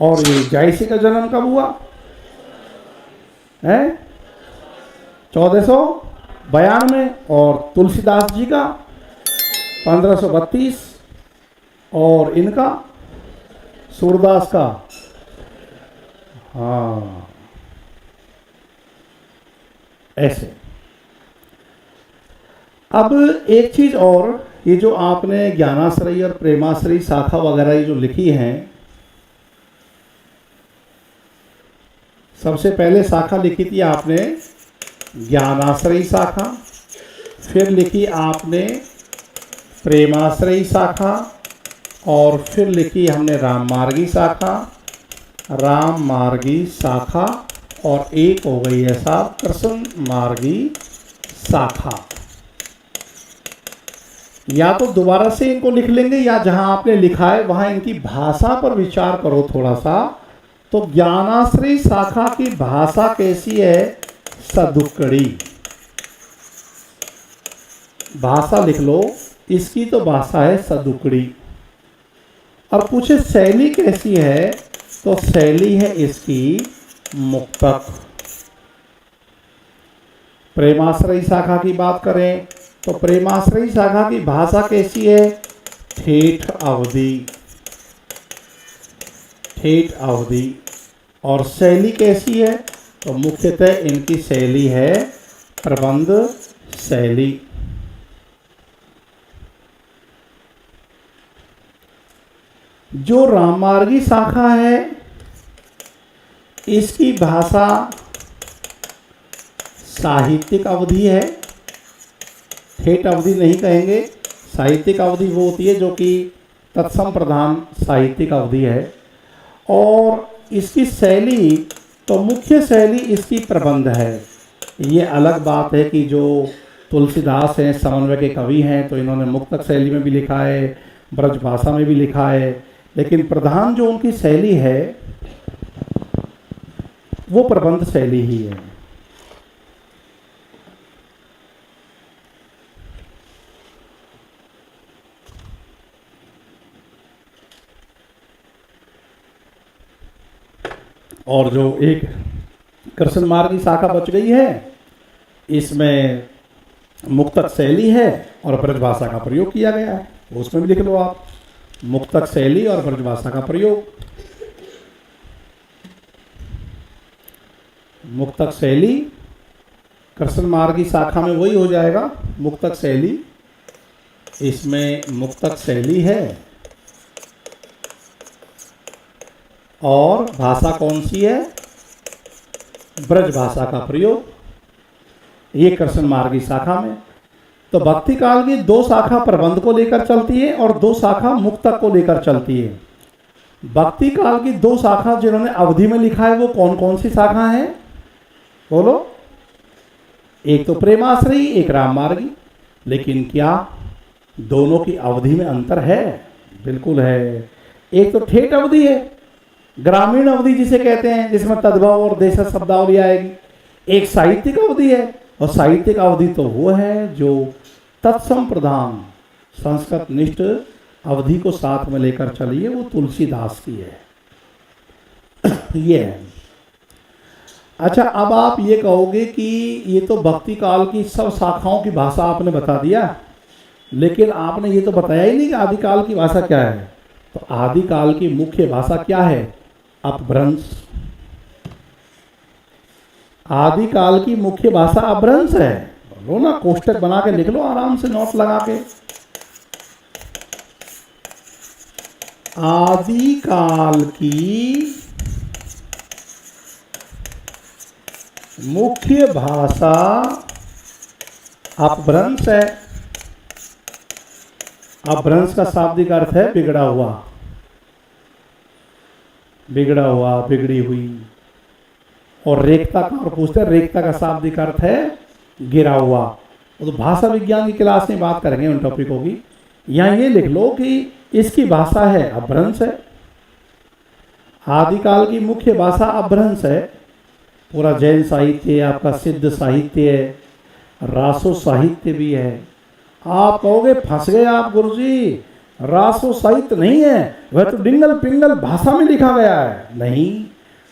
और ये जायसी का जन्म कब हुआ है? 1492 और तुलसीदास जी का 1532 और इनका सूरदास का, हाँ ऐसे। अब एक चीज और, ये जो आपने ज्ञानाश्रयी और प्रेमाश्रयी शाखा वगैरह ये जो लिखी हैं, सबसे पहले शाखा लिखी थी आपने ज्ञानाश्रयी शाखा, फिर लिखी आपने प्रेमाश्रयी शाखा, और फिर लिखी हमने राम मार्गी शाखा, राम मार्गी शाखा, और एक हो गई है साहब कृष्ण मार्गी शाखा। या तो दोबारा से इनको लिख लेंगे, या जहां आपने लिखा है वहां इनकी भाषा पर विचार करो थोड़ा सा। तो ज्ञानाश्रयी शाखा की भाषा कैसी है? सदुक्कड़ी भाषा लिख लो, इसकी तो भाषा है सदुक्कड़ी। और पूछे शैली कैसी है, तो शैली है इसकी मुक्तक। प्रेमाश्रयी शाखा की बात करें तो प्रेमाश्रयी शाखा की भाषा कैसी है? ठेठ अवधि, ठेठ अवधि। और शैली कैसी है? तो मुख्यतः इनकी शैली है प्रबंध शैली। जो राममार्गी शाखा है इसकी भाषा साहित्यिक अवधि है, ठेठ अवधि नहीं कहेंगे। साहित्यिक अवधि वो होती है जो कि तत्सम प्रधान साहित्यिक अवधि है। और इसकी शैली, तो मुख्य शैली इसकी प्रबंध है। ये अलग बात है कि जो तुलसीदास हैं समन्वय के कवि हैं, तो इन्होंने मुक्तक शैली में भी लिखा है, ब्रज भाषा में भी लिखा है, लेकिन प्रधान जो उनकी शैली है वो प्रबंध शैली ही है। और जो एक कृष्ण मार्गी शाखा बच गई है, इसमें मुक्तक शैली है और ब्रज भाषा का प्रयोग किया गया है, उसमें भी लिख लो आप, मुक्तक शैली और ब्रज भाषा का प्रयोग। मुक्तक शैली कृष्ण मार्गी शाखा में वही हो जाएगा, मुक्तक शैली। इसमें मुक्तक शैली है और भाषा कौन सी है? ब्रज भाषा का प्रयोग, ये कृष्ण मार्गी शाखा में। तो भक्ति काल की दो शाखा प्रबंध को लेकर चलती है और दो शाखा मुक्तक को लेकर चलती है। भक्ति काल की दो शाखा जिन्होंने अवधि में लिखा है वो कौन कौन सी शाखा है? बोलो। एक तो प्रेमाश्रयी, एक राम मार्गी। लेकिन क्या दोनों की अवधि में अंतर है? बिल्कुल है। एक तो ठेठ अवधि है, ग्रामीण अवधि जिसे कहते हैं, जिसमें तद्भव और देशज शब्दावली आएगी। एक साहित्यिक अवधि है, और साहित्यिक अवधि तो वो है जो तत्सम प्रधान संस्कृत निष्ठ अवधि को साथ में लेकर चलिए, वो तुलसीदास की है। ये है। अच्छा, अब आप ये कहोगे कि ये तो भक्ति काल की सब शाखाओं की भाषा आपने बता दिया, लेकिन आपने ये तो बताया ही नहीं कि आदिकाल की भाषा क्या है। तो आदिकाल की मुख्य भाषा क्या है? अपभ्रंश। आदिकाल की मुख्य भाषा अपभ्रंश है। लो ना, कोष्टक बना के लिख लो आराम से, नोट लगा के। आदिकाल की मुख्य भाषा अपभ्रंश है। अपभ्रंश का शाब्दिक अर्थ है बिगड़ा हुआ, बिगड़ा हुआ, बिगड़ी हुई। और रेखता का, और पूछते हैं रेखता का शाब्दिक अर्थ है गिरा हुआ। तो भाषा विज्ञान की क्लास में बात करेंगे उन टॉपिकों की। यहाँ ये लिख लो कि इसकी भाषा है अपभ्रंश है। आदिकाल की मुख्य भाषा अपभ्रंश है। पूरा जैन साहित्य है, आपका सिद्ध साहित्य है, रासो साहित्य भी है। आप कहोगे फंस गए आप गुरुजी, रासो साहित्य नहीं है, वह तो डिंगल पिंगल भाषा में लिखा गया है। नहीं,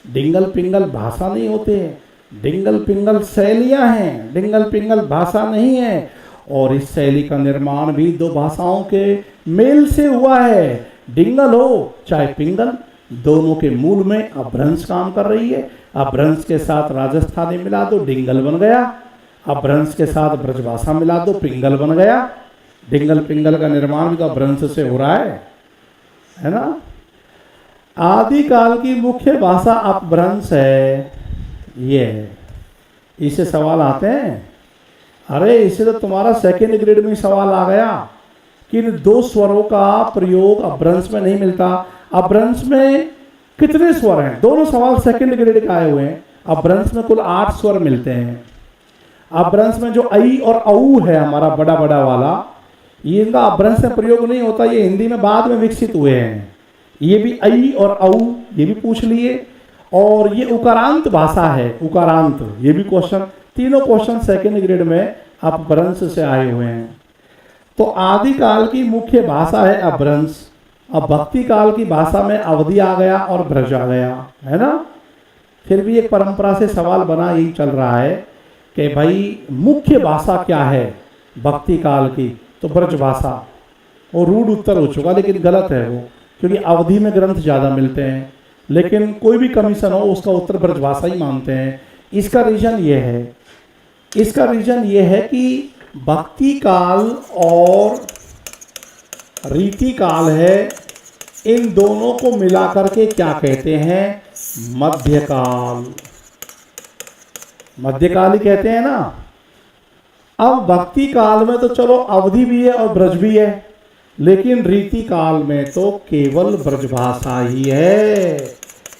डिंगल पिंगल भाषा नहीं होते, डिंगल पिंगल शैलियां हैं, डिंगल पिंगल भाषा नहीं है। और इस शैली का निर्माण भी दो भाषाओं के मेल से हुआ है। डिंगल हो चाहे पिंगल, दोनों के मूल में अपभ्रंश काम कर रही है। अपभ्रंश के साथ राजस्थानी मिला दो, डिंगल बन गया। अपभ्रंश के साथ ब्रजभाषा मिला दो, पिंगल बन गया। डिंगल पिंगल का निर्माण भी तो अपभ्रंश से हो रहा है ना। आदिकाल की मुख्य भाषा अपभ्रंश है, ये है। इससे सवाल आते हैं, अरे इससे तो तुम्हारा सेकेंड ग्रेड में सवाल आ गया कि इन दो स्वरों का प्रयोग अपभ्रंश में नहीं मिलता। अपभ्रंश में कितने स्वर हैं? दोनों सवाल सेकेंड ग्रेड के आए हुए हैं। अपभ्रंश में कुल 8 स्वर मिलते हैं। अपभ्रंश में जो ऐ और औ है हमारा बड़ा बड़ा वाला, ये इनका अपभ्रंश में प्रयोग नहीं होता, ये हिंदी में बाद में विकसित हुए हैं। ये भी ऐ और औ, ये भी पूछ लिए। और ये उकारांत भाषा है, उकारांत, ये भी क्वेश्चन, तीनों क्वेश्चन सेकेंड ग्रेड में अपभ्रंश से आए हुए हैं। तो आदिकाल की मुख्य भाषा है अपभ्रंश। अब भक्ति काल की भाषा में अवधि आ गया और ब्रज आ गया, है ना। फिर भी एक परंपरा से सवाल बना, यही चल रहा है कि भाई मुख्य भाषा क्या है भक्ति काल की? तो ब्रज भाषा। और रूढ़ उत्तर हो चुका, लेकिन गलत है वो, क्योंकि अवधि में ग्रंथ ज़्यादा मिलते हैं, लेकिन कोई भी कमीशन हो उसका उत्तर ब्रज भाषा ही मानते हैं। इसका रीजन ये है, इसका रीजन ये है कि भक्ति काल और रीति काल है, इन दोनों को मिलाकर के क्या कहते हैं? मध्यकाल। मध्यकाल ही कहते हैं ना। अब भक्ति काल में तो चलो अवधि भी है और ब्रज भी है, लेकिन रीति काल में तो केवल ब्रजभाषा ही है।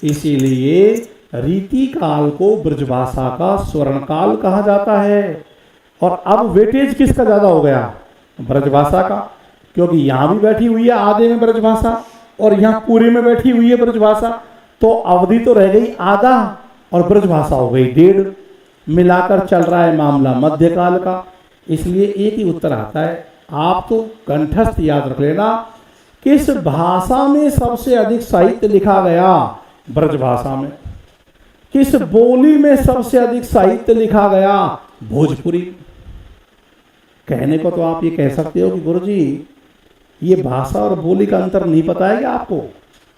इसीलिए रीति काल को ब्रजभाषा का स्वर्ण काल कहा जाता है। और अब वेटेज किसका ज्यादा हो गया? ब्रजभाषा का, क्योंकि यहां भी बैठी हुई है आधे में ब्रजभाषा और यहां पूरे में बैठी हुई है ब्रजभाषा। तो अवधि तो रह गई आधा और ब्रजभाषा हो गई 1.5, मिलाकर चल रहा है मामला मध्यकाल का। इसलिए एक ही उत्तर आता है। आप तो कंठस्थ याद रख लेना, किस भाषा में सबसे अधिक साहित्य लिखा गया? ब्रजभाषा में। किस बोली में सबसे अधिक साहित्य लिखा गया? भोजपुरी। कहने को तो आप ये कह सकते हो कि गुरुजी ये भाषा और बोली का अंतर नहीं पता है क्या आपको?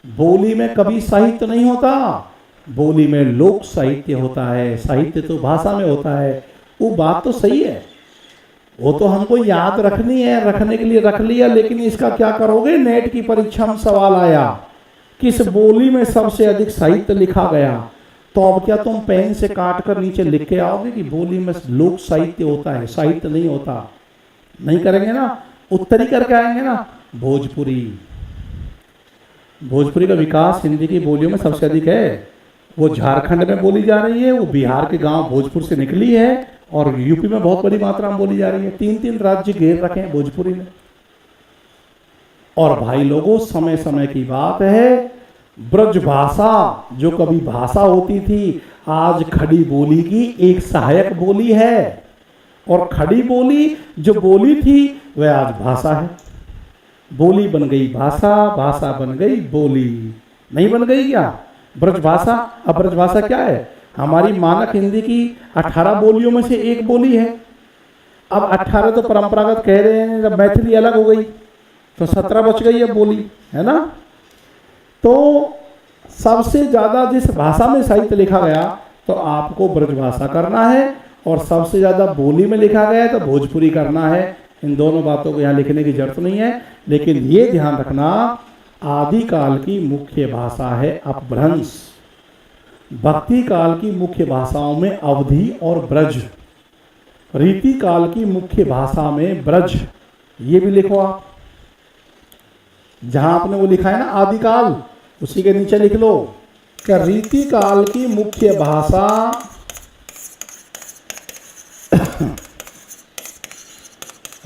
बोली में कभी साहित्य नहीं होता, बोली में लोक साहित्य होता है, साहित्य तो भाषा में होता है। वो बात तो सही है, वो तो हमको याद रखनी है, रखने के लिए रख लिया, लेकिन इसका क्या करोगे? नेट की परीक्षा में सवाल आया किस बोली में सबसे अधिक साहित्य लिखा गया, तो अब क्या तुम पेन से काट कर नीचे लिख के आओगे कि बोली में लोक साहित्य होता है, साहित्य नहीं होता? नहीं करेंगे ना, उत्तरी करके आएंगे ना। भोजपुरी, भोजपुरी का विकास हिंदी की बोलियों में सबसे अधिक है। वो झारखंड में बोली जा रही है, वो बिहार के गांव भोजपुर से निकली है, और यूपी में बहुत बड़ी मात्रा में बोली जा रही है। 3 राज्य घेर रखे हैं भोजपुरी में। और भाई लोगों, समय समय की बात है, ब्रजभाषा जो कभी भाषा होती थी, आज खड़ी बोली की एक सहायक बोली है। और खड़ी बोली जो बोली थी वह आज भाषा है। बोली बन गई भाषा, भाषा बन गई बोली। नहीं बन गई क्या ब्रजभाषा? अब ब्रजभाषा क्या है? हमारी मानक हिंदी की 18 बोलियों में से एक बोली है। अब 18 तो परंपरागत कह रहे हैं, जब मैथिली अलग हो गई तो 17 बच गई है बोली, है ना। तो सबसे ज्यादा जिस भाषा में साहित्य लिखा गया तो आपको ब्रजभाषा करना है, और सबसे ज्यादा बोली में लिखा गया है तो भोजपुरी करना है। इन दोनों बातों को यहाँ लिखने की जरूरत नहीं है, लेकिन ये ध्यान रखना, आदिकाल की मुख्य भाषा है अपभ्रंश। भक्ति काल की मुख्य भाषाओं में अवधि और ब्रज, रीति काल की मुख्य भाषा में ब्रज। ये भी लिखो आप, जहां आपने वो लिखा है ना आदिकाल, उसी के नीचे लिख लो क्या रीति काल की मुख्य भाषा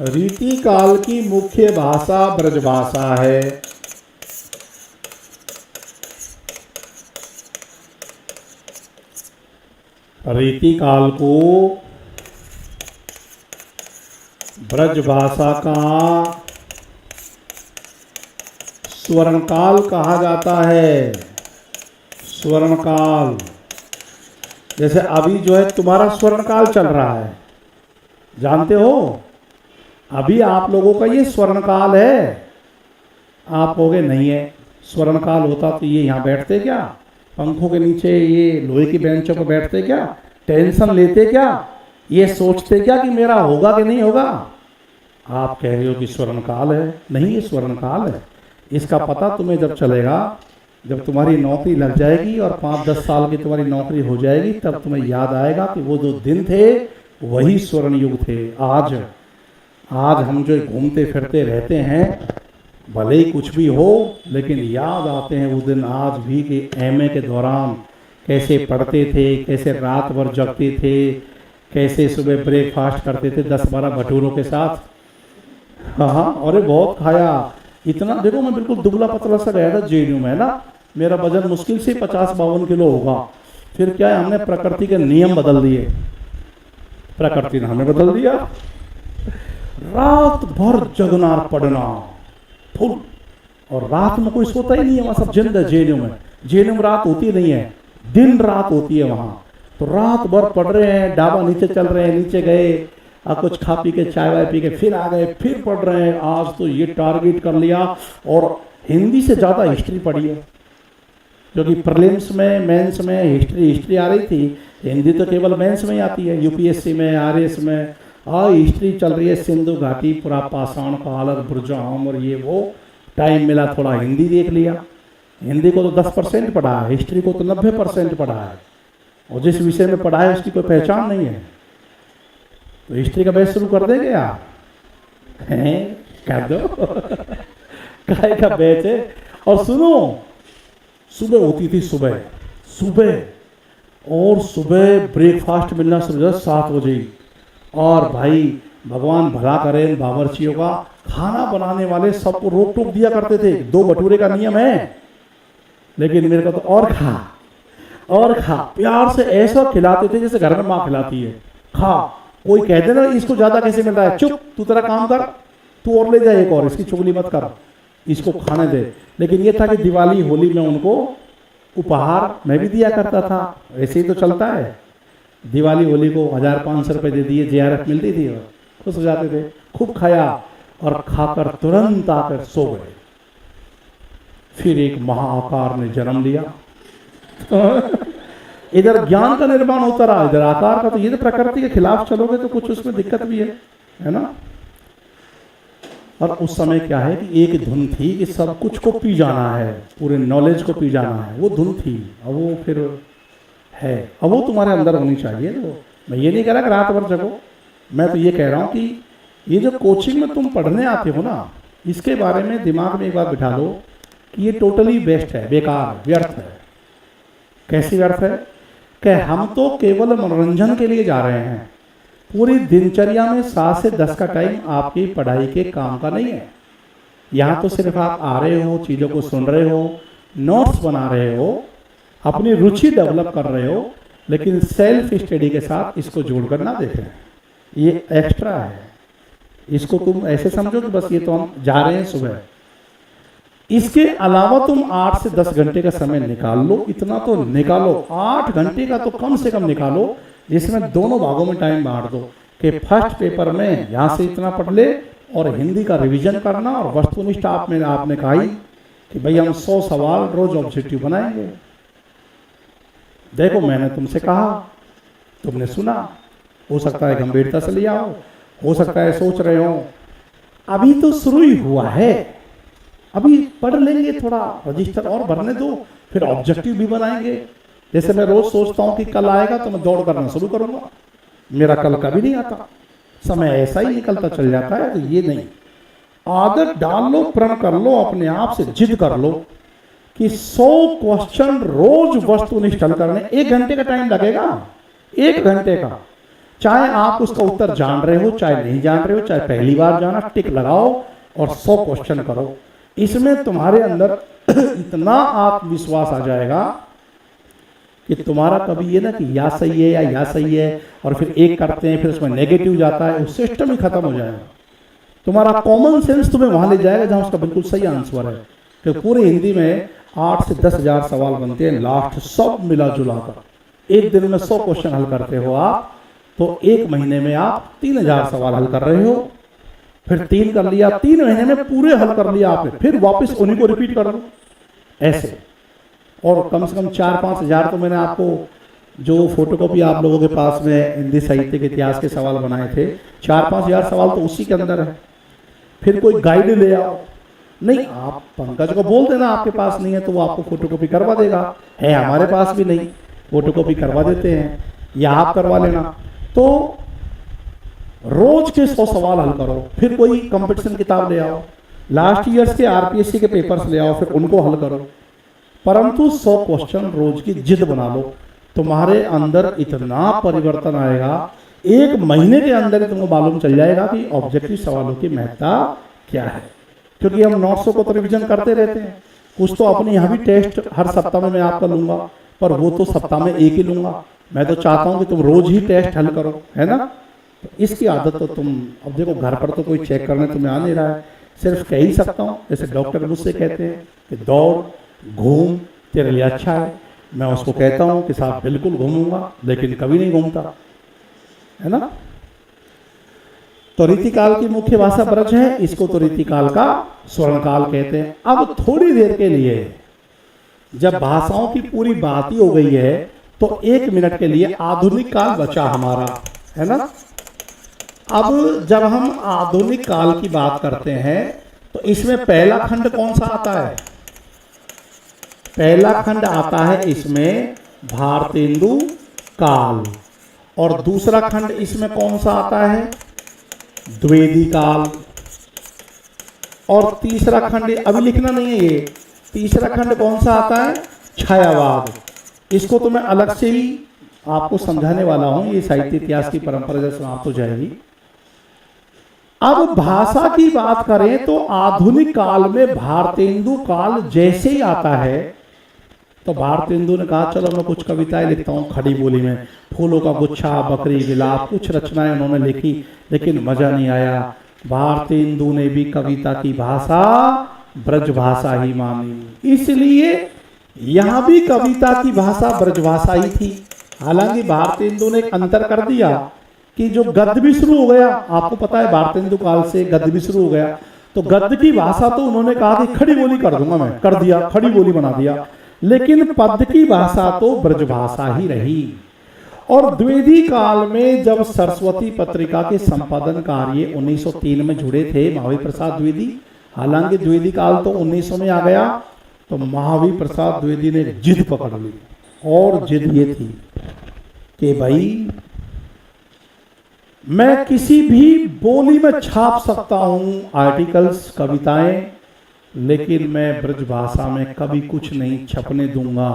रीति काल की मुख्य भाषा ब्रजभाषा है। रीति काल को ब्रजभाषा का स्वर्णकाल कहा जाता है। स्वर्णकाल, जैसे अभी जो है तुम्हारा स्वर्णकाल चल रहा है, जानते हो, अभी आप लोगों का ये स्वर्णकाल है। आप कहोगे नहीं है, स्वर्णकाल होता तो ये यहाँ बैठते क्या, पंखों के नीचे ये लोहे की बेंचों पर बैठते क्या, टेंशन लेते क्या, ये सोचते क्या कि मेरा होगा कि नहीं होगा। आप कह रहे हो कि स्वर्णकाल है, नहीं, ये स्वर्णकाल है। इसका पता तुम्हें जब चलेगा, जब तुम्हारी नौकरी लग जाएगी और 5-10 साल की तुम्हारी नौकरी हो जाएगी, तब तुम्हें याद आएगा कि वो जो दिन थे वही स्वर्ण युग थे। आज हम जो घूमते फिरते रहते हैं, भले ही कुछ भी हो, लेकिन याद आते हैं वो दिन आज भी कि एमए के दौरान कैसे पढ़ते थे, कैसे रात भर जगते थे, कैसे सुबह ब्रेकफास्ट करते थे 10-12 भटूरों के साथ। हाँ, अरे बहुत खाया। इतना देखो, मैं बिल्कुल दुबला पतला सा गया था जेएनयू में ना, मेरा वजन मुश्किल से 50-52 किलो होगा। फिर क्या है, हमने प्रकृति के नियम बदल दिए, प्रकृति ने हमें बदल दिया। रात भर जगना पड़ना फुल, और रात में कोई सोता ही नहीं है, वहां सब जिंद है। जेएनयू में रात होती नहीं है, दिन रात होती है वहां। तो रात भर पढ़ रहे हैं, डाबा नीचे चल रहे हैं, नीचे गए और कुछ खा पी के चाय वाय पी के फिर आ गए, फिर पढ़ रहे हैं। आज तो ये टारगेट कर लिया, और हिंदी से ज़्यादा हिस्ट्री पढ़ी है, क्योंकि प्रीलिम्स में मेंस में हिस्ट्री आ रही थी। हिंदी तो केवल मेंस में ही आती है, यूपीएससी में, आरएस में। हिस्ट्री चल रही है, सिंधु घाटी, पूरा पाषाण काल और बुरजाम और ये वो। टाइम मिला थोड़ा हिंदी देख लिया। हिंदी को तो 10% पढ़ा है, हिस्ट्री को तो 90% पढ़ा है, और जिस विषय में पढ़ा है उसकी कोई पहचान नहीं है। तो हिस्ट्री का बैच शुरू कर देंगे आप? कर दो। काय का बैच है। और सुनो, सुबह होती थी, सुबह और सुबह ब्रेकफास्ट मिलना शुरू हो 7 बजे। और भाई भगवान भला करे इन बावर्चियों का, खाना बनाने वाले सबको रोक टोक दिया करते थे। 2 भटूरे का नियम है, लेकिन मेरे को तो और खा प्यार से ऐसा खिलाते थे जैसे घर में माँ खिलाती है। खा, कोई कह देना इसको ज्यादा कैसे मिल रहा है, चुप, तू तेरा काम कर, तू और ले जा एक और, इसकी चुगली मत कर, इसको खाने दे। लेकिन ये था कि दिवाली होली में उनको उपहार मैं भी दिया करता था, ऐसे ही तो चलता है। दिवाली होली को 1000-500 रुपए दे दिए, जेआरएफ मिलती थी और खुश हो जाते थे। खूब खाया और खाकर तुरंत आकर सो गए। फिर एक महाआकार ने जन्म लिया। इधर ज्ञान का निर्माण होता रहा, इधर आकार का। तो ये तो प्रकृति के खिलाफ चलोगे तो कुछ उसमें दिक्कत भी है ना। और उस समय क्या है कि एक धुन थी कि सब कुछ को पी जाना है, पूरे नॉलेज को पी जाना है, वो धुन थी। अब वो फिर है, अब वो तुम्हारे अंदर होनी चाहिए। तो मैं ये नहीं कह रहा कि रात भर जगो, मैं तो ये कह रहा हूँ कि ये जो कोचिंग में तुम पढ़ने आते हो ना, इसके बारे में दिमाग में एक बार बिठा लो कि ये टोटली वेस्ट है, बेकार, व्यर्थ है। कैसी व्यर्थ है कि हम तो केवल मनोरंजन के लिए जा रहे हैं। पूरी दिनचर्या में 7 से 10 का टाइम आपकी पढ़ाई के काम का नहीं है। यहाँ तो सिर्फ आप आ रहे हो, चीज़ों को सुन रहे हो, नोट्स बना रहे हो, अपनी रुचि डेवलप कर रहे हो, लेकिन सेल्फ स्टडी के साथ इसको जोड़कर ना देखें। ये एक्स्ट्रा है, इसको तुम ऐसे समझो कि बस ये तो हम जा रहे हैं सुबह। इसके अलावा तुम 8 से 10 घंटे का समय निकाल लो, इतना तो निकालो। 8 घंटे का तो कम से कम निकालो, जिसमें दोनों भागों में टाइम बांट दो कि फर्स्ट पेपर में यहाँ से इतना पढ़ ले और हिंदी का रिवीजन करना। और वस्तुनिष्ठ आपने कहा ही कि भाई हम 100 सवाल रोज ऑब्जेक्टिव बनाएंगे। देखो, मैंने तुमसे कहा, तुमने सुना, हो सकता है गंभीरता से लिया हो सकता है सोच रहे हो अभी तो शुरू ही हुआ है, अभी पढ़ लेंगे, थोड़ा रजिस्टर और भरने दो, फिर ऑब्जेक्टिव भी बनाएंगे। जैसे मैं रोज सोचता हूँ कि कल आएगा तो मैं दौड़ करना शुरू करूंगा, मेरा कल कभी नहीं आता, समय ऐसा ही निकलता चल जाता है। तो ये नहीं, आदत डाल लो, प्रण कर लो, अपने आप से जिद कर लो कि 100 क्वेश्चन रोज वस्तुनिष्ठ हल करने। 1 घंटे का टाइम लगेगा, 1 घंटे का। चाहे आप उसका उत्तर जान रहे हो, चाहे नहीं जान रहे हो, चाहे पहली बार जाना, टिक लगाओ और 100 क्वेश्चन करो। इसमें तुम्हारे अंदर इतना आत्मविश्वास आ जाएगा कि तुम्हारा कभी ये ना कि या सही है या सही है, और फिर एक करते हैं फिर उसमें नेगेटिव जाता है, उस सिस्टम ही खत्म हो जाएगा। तुम्हारा कॉमन सेंस तुम्हें वहां ले जाएगा जहां उसका बिल्कुल सही आंसर है। कि पूरे हिंदी में 8 से 10 हजार सवाल बनते हैं लास्ट, सब मिला जुला कर। एक दिन में 100 क्वेश्चन हल करते हो आप, तो एक महीने में आप 3000 सवाल हल कर रहे हो। फिर 3 कर लिया, 3 महीने में पूरे हल कर लिया आपने, फिर वापस उन्हीं को रिपीट कर लो ऐसे। और कम से कम 4-5 हजार तो मैंने आपको जो फोटोकॉपी आप लोगों के पास में हिंदी साहित्य के इतिहास के सवाल बनाए थे, 4-5 हजार सवाल तो उसी के अंदर है। फिर कोई गाइड ले आओ, नहीं आप पंकज को बोल देना आपके पास नहीं है तो वो आपको फोटोकॉपी करवा देगा, है हमारे पास भी नहीं, फोटोकॉपी करवा देते हैं, या आप करवा लेना। तो रोज के 100 सवाल हल करो। फिर कोई कंपटीशन किताब ले आओ, लास्ट ईयर्स के आरपीएससी के पेपर्स ले आओ, फिर उनको हल करो। परंतु 100 क्वेश्चन रोज की जिद बना लो, तुम्हारे अंदर इतना परिवर्तन आएगा, एक महीने के अंदर ही तुमको मालूम चल जाएगा कि ऑब्जेक्टिव सवालों की महत्ता क्या है। क्योंकि हम नोट्सों को तो रिविजन करते रहते हैं, कुछ तो अपने यहाँ भी टेस्ट हर सप्ताह में मैं आपका लूंगा, पर वो तो सप्ताह में एक ही लूंगा। मैं तो चाहता हूँ कि तुम रोज ही टेस्ट हल करो, है ना। तो इसकी आदत तो तुम, अब देखो घर पर तो कोई चेक करने तुम्हें आ नहीं रहा है, सिर्फ कह ही सकता हूँ। जैसे डॉक्टर मुझसे कहते हैं कि दौड़ घूम तेरे लिए अच्छा है, मैं उसको कहता हूँ कि साहब बिल्कुल घूमूंगा, लेकिन कभी नहीं घूमता, है ना। तो रीतिकाल की मुख्य भाषा ब्रज है, इसको तो रीतिकाल का स्वर्णकाल कहते हैं। अब थोड़ी देर के लिए जब भाषाओं की पूरी बात ही हो गई है, तो 1 मिनट के लिए आधुनिक काल बचा हमारा, है ना। अब जब हम आधुनिक काल की बात करते हैं तो इसमें पहला खंड कौन सा आता है? पहला खंड आता है इसमें भारतेंदु काल, और दूसरा खंड इसमें कौन सा आता है? द्विवेदी काल। और तीसरा खंड अभी लिखना नहीं है, ये तीसरा खंड कौन सा आता है? छायावाद। इसको तो मैं अलग से ही आपको समझाने वाला हूं, ये साहित्य इतिहास की परंपरा जब समाप्त हो जाएगी। अब भाषा की बात करें तो आधुनिक काल में भारतेंदु काल जैसे ही आता है, तो भारतेंदु ने कहा चलो मैं कुछ कविताएं लिखता हूँ खड़ी बोली में, फूलों का गुच्छा, बकरी, विलाप, कुछ रचनाएं उन्होंने लिखी, लेकिन मजा नहीं आया। भारतेंदु ने भी कविता की भाषा ब्रज भाषा ही मानी, इसलिए यहाँ भी कविता की भाषा ब्रज भाषा ही थी। हालांकि भारतेंदु ने एक अंतर कर दिया कि जो गद्य भी शुरू हो गया, आपको पता है भारतेंदु काल से गद्य भी शुरू हो गया, तो गद्य की भाषा तो उन्होंने कहा कि खड़ी बोली कर दूंगा मैं, कर दिया, खड़ी बोली बना दिया, लेकिन पद की भाषा तो ब्रज भाषा ही रही। और द्विवेदी काल में जब सरस्वती पत्रिका के संपादन कार्य 1903 में जुड़े थे महावीर प्रसाद द्विवेदी, हालांकि द्विवेदी काल तो 1900 में आ गया, तो महावीर प्रसाद द्विवेदी ने जिद पकड़ ली, और जिद ये थी कि भाई मैं किसी भी बोली में छाप सकता हूं आर्टिकल्स, कविताएं, लेकिन मैं ब्रज भाषा में कभी कुछ नहीं छपने दूंगा।